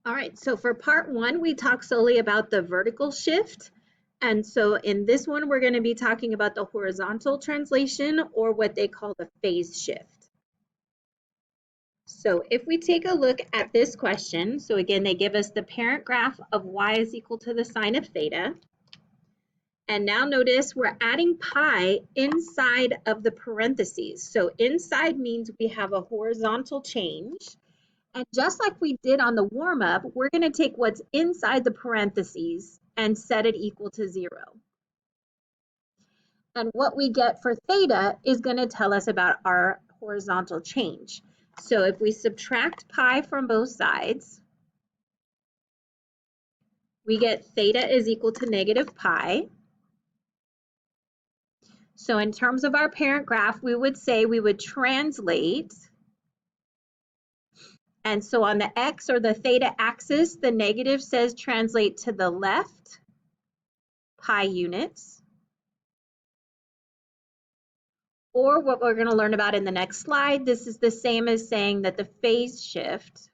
All right, so for part one, we talked solely about the vertical shift. And so in this one, we're going to be talking about the horizontal translation, or what they call the phase shift. So if we take a look at this question, so again, they give us the parent graph of y is equal to the sine of theta. And now notice we're adding pi inside of the parentheses. So inside means we have a horizontal change. And just like we did on the warm-up, we're going to take what's inside the parentheses and set it equal to 0. And what we get for theta is going to tell us about our horizontal change. So if we subtract pi from both sides, we get theta is equal to negative pi. So in terms of our parent graph, we would say we would translate. And so on the x or the theta axis, the negative says translate to the left, pi units. Or what we're going to learn about in the next slide, this is the same as saying that the phase shift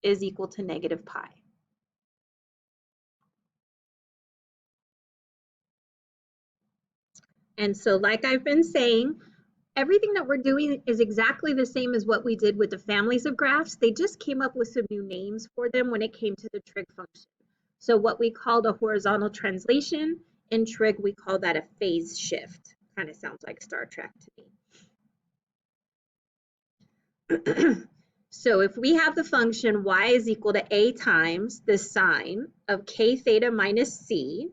is equal to negative pi. And so like I've been saying, everything that we're doing is exactly the same as what we did with the families of graphs. They just came up with some new names for them when it came to the trig function. So what we called a horizontal translation, in trig we call that a phase shift. Kind of sounds like Star Trek to me. So if we have the function y is equal to a times the sine of k theta minus c,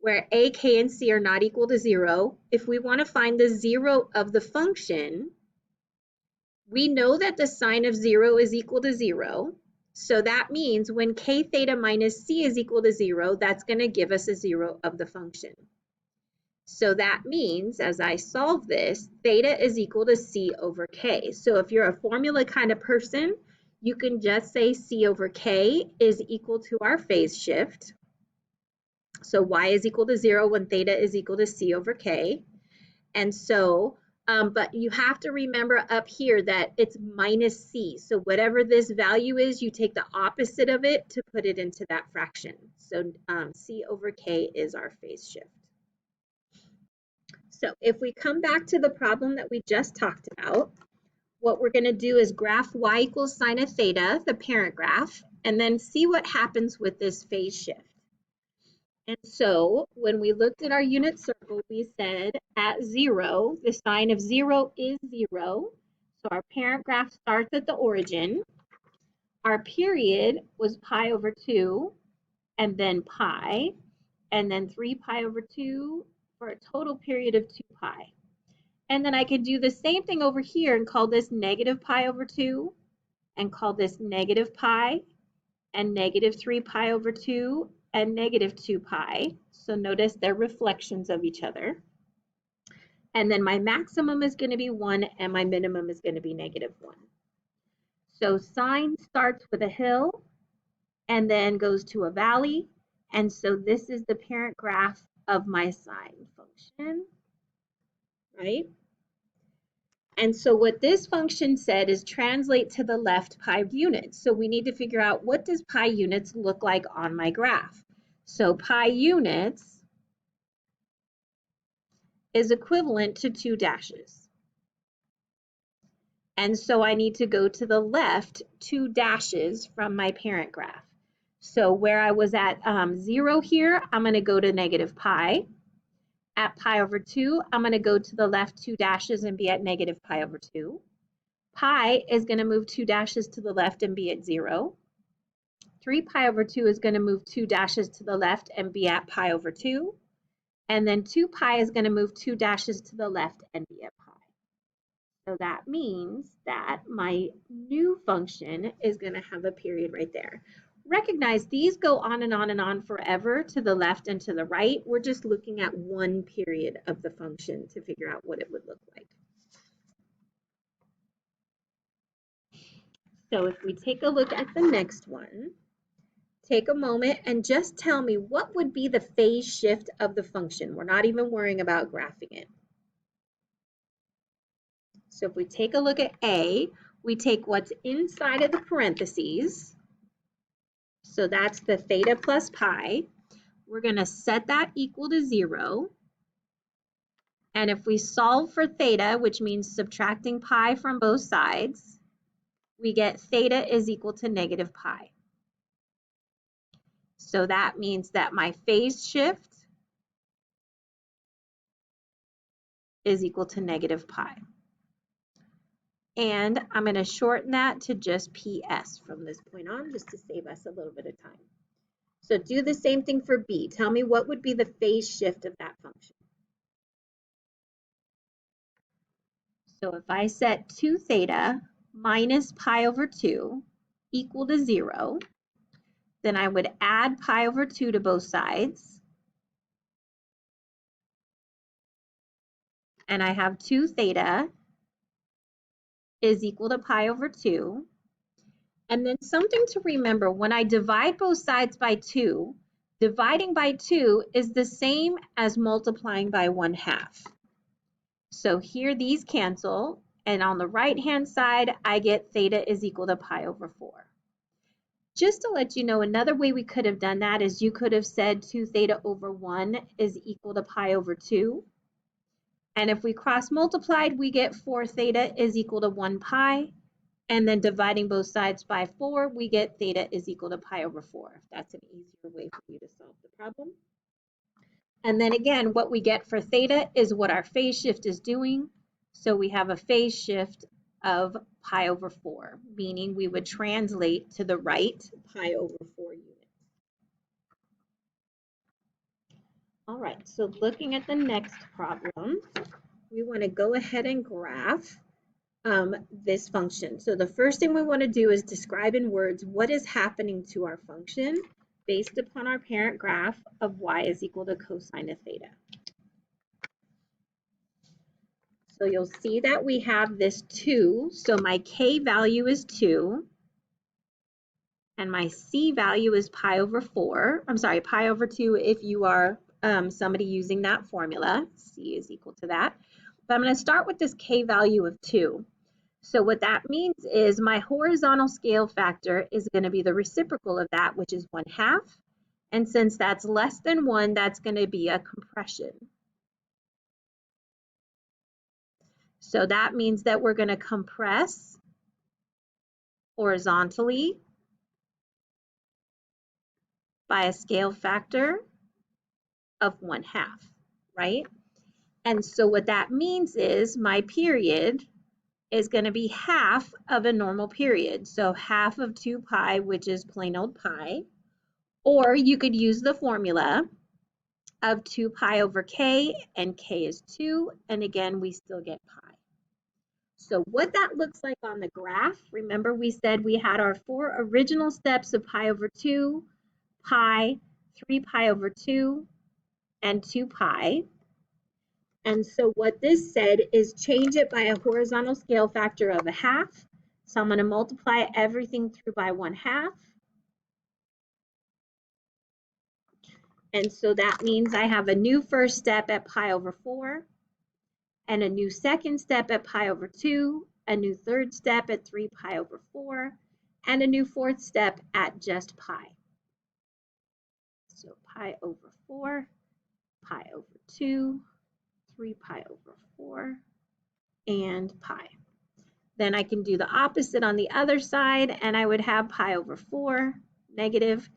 where a, k, and c are not equal to 0, if we want to find the 0 of the function, we know that the sine of 0 is equal to 0. So that means when k theta minus c is equal to 0, that's going to give us a 0 of the function. So that means, as I solve this, theta is equal to c over k. So if you're a formula kind of person, you can just say c over k is equal to our phase shift. So y is equal to 0 when theta is equal to c over k. And so, but you have to remember up here that it's minus c. So whatever this value is, you take the opposite of it to put it into that fraction. So c over k is our phase shift. So if we come back to the problem that we just talked about, what we're going to do is graph y equals sine of theta, the parent graph, and then see what happens with this phase shift. And so when we looked at our unit circle, we said at 0, the sine of 0 is 0. So our parent graph starts at the origin. Our period was pi over 2, and then pi, and then 3 pi over 2 for a total period of 2 pi. And then I could do the same thing over here and call this negative pi over 2, and call this negative pi, and negative 3 pi over 2, and negative 2 pi. So notice they're reflections of each other. And then my maximum is going to be 1, and my minimum is going to be negative 1. So sine starts with a hill and then goes to a valley. And so this is the parent graph of my sine function, right? And so what this function said is translate to the left pi units. So we need to figure out, what does pi units look like on my graph? So pi units is equivalent to 2 dashes. And so I need to go to the left 2 dashes from my parent graph. So where I was at 0 here, I'm going to go to negative pi. At pi over 2, I'm going to go to the left 2 dashes and be at negative pi over 2. Pi is going to move 2 dashes to the left and be at 0. 3 pi over 2 is going to move 2 dashes to the left and be at pi over 2. And then 2 pi is going to move 2 dashes to the left and be at pi. So that means that my new function is going to have a period right there. Recognize these go on and on and on forever to the left and to the right. We're just looking at one period of the function to figure out what it would look like. So if we take a look at the next one, take a moment and just tell me what would be the phase shift of the function. We're not even worrying about graphing it. So if we take a look at A, we take what's inside of the parentheses, so that's the theta plus pi. We're going to set that equal to 0. And if we solve for theta, which means subtracting pi from both sides, we get theta is equal to negative pi. So that means that my phase shift is equal to negative pi. And I'm going to shorten that to just PS from this point on, just to save us a little bit of time. So do the same thing for B. Tell me what would be the phase shift of that function. So if I set 2 theta minus pi over 2 equal to 0, then I would add pi over 2 to both sides. And I have 2 theta is equal to pi over 2. And then something to remember, when I divide both sides by 2, dividing by 2 is the same as multiplying by 1/2. So here these cancel, and on the right-hand side, I get theta is equal to pi over 4. Just to let you know, another way we could have done that is you could have said 2 theta over 1 is equal to pi over 2. And if we cross multiplied, we get 4 theta is equal to 1 pi. And then dividing both sides by 4, we get theta is equal to pi over 4. That's an easier way for you to solve the problem. And then again, what we get for theta is what our phase shift is doing. So we have a phase shift of pi over 4, meaning we would translate to the right pi over 4 units. All right, so looking at the next problem, we want to go ahead and graph this function. So the first thing we want to do is describe in words what is happening to our function based upon our parent graph of y is equal to cosine of theta. So you'll see that we have this 2. So my k value is 2. And my c value is pi over 4. I'm sorry, pi over 2 if you are somebody using that formula. C is equal to that. But I'm going to start with this k value of 2. So what that means is my horizontal scale factor is going to be the reciprocal of that, which is 1/2. And since that's less than 1, that's going to be a compression. So that means that we're going to compress horizontally by a scale factor of 1/2, right? And so what that means is my period is going to be half of a normal period. So half of 2 pi, which is plain old pi. Or you could use the formula of 2 pi over k, and k is 2. And again, we still get pi. So what that looks like on the graph, remember we said we had our 4 original steps of pi over 2, pi, 3 pi over 2, and 2 pi. And so what this said is change it by a horizontal scale factor of 1/2. So I'm going to multiply everything through by 1/2. And so that means I have a new first step at pi over 4, and a new second step at pi over 2, a new third step at 3 pi over 4, and a new fourth step at just pi. So pi over 4, pi over 2, 3 pi over 4, and pi. Then I can do the opposite on the other side, and I would have pi over 4, negative,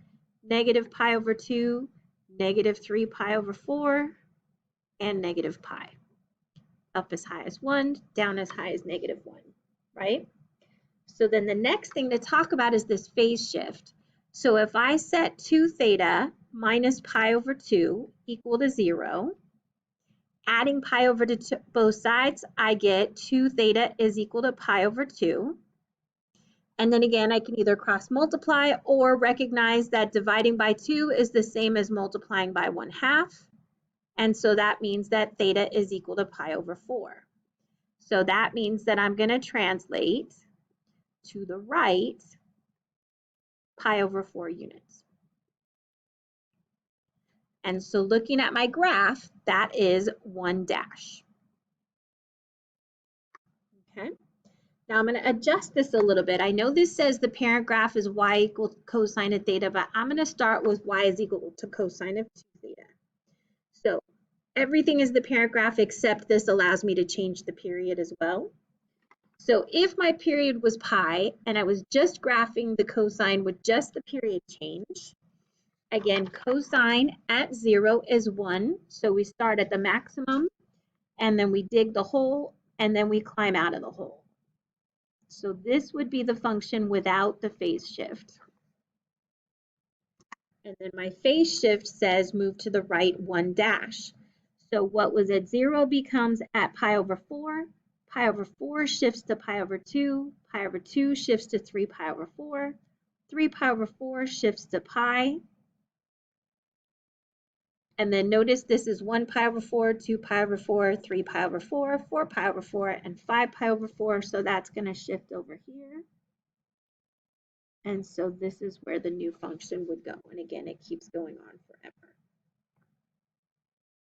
negative pi over 2, negative 3 pi over 4, and negative pi. Up as high as 1, down as high as negative 1, right? So then the next thing to talk about is this phase shift. So if I set 2 theta minus pi over 2 equal to 0, adding pi over to both sides, I get 2 theta is equal to pi over 2. And then again, I can either cross multiply or recognize that dividing by 2 is the same as multiplying by 1/2. And so that means that theta is equal to pi over 4. So that means that I'm going to translate to the right pi over 4 units. And so looking at my graph, that is 1 dash. Okay. Now I'm going to adjust this a little bit. I know this says the parent graph is y equals cosine of theta, but I'm going to start with y is equal to cosine of 2 theta. So everything is the parent graph except this allows me to change the period as well. So if my period was pi and I was just graphing the cosine with just the period change, again, cosine at 0 is 1. So we start at the maximum and then we dig the hole and then we climb out of the hole. So this would be the function without the phase shift. And then my phase shift says move to the right 1 dash. So what was at 0 becomes at pi over 4. Pi over 4 shifts to pi over 2. Pi over 2 shifts to 3 pi over 4. 3 pi over 4 shifts to pi. And then notice this is 1 pi over 4, 2 pi over 4, 3 pi over 4, 4 pi over 4, and 5 pi over 4. So that's going to shift over here. And so this is where the new function would go. And again, it keeps going on forever.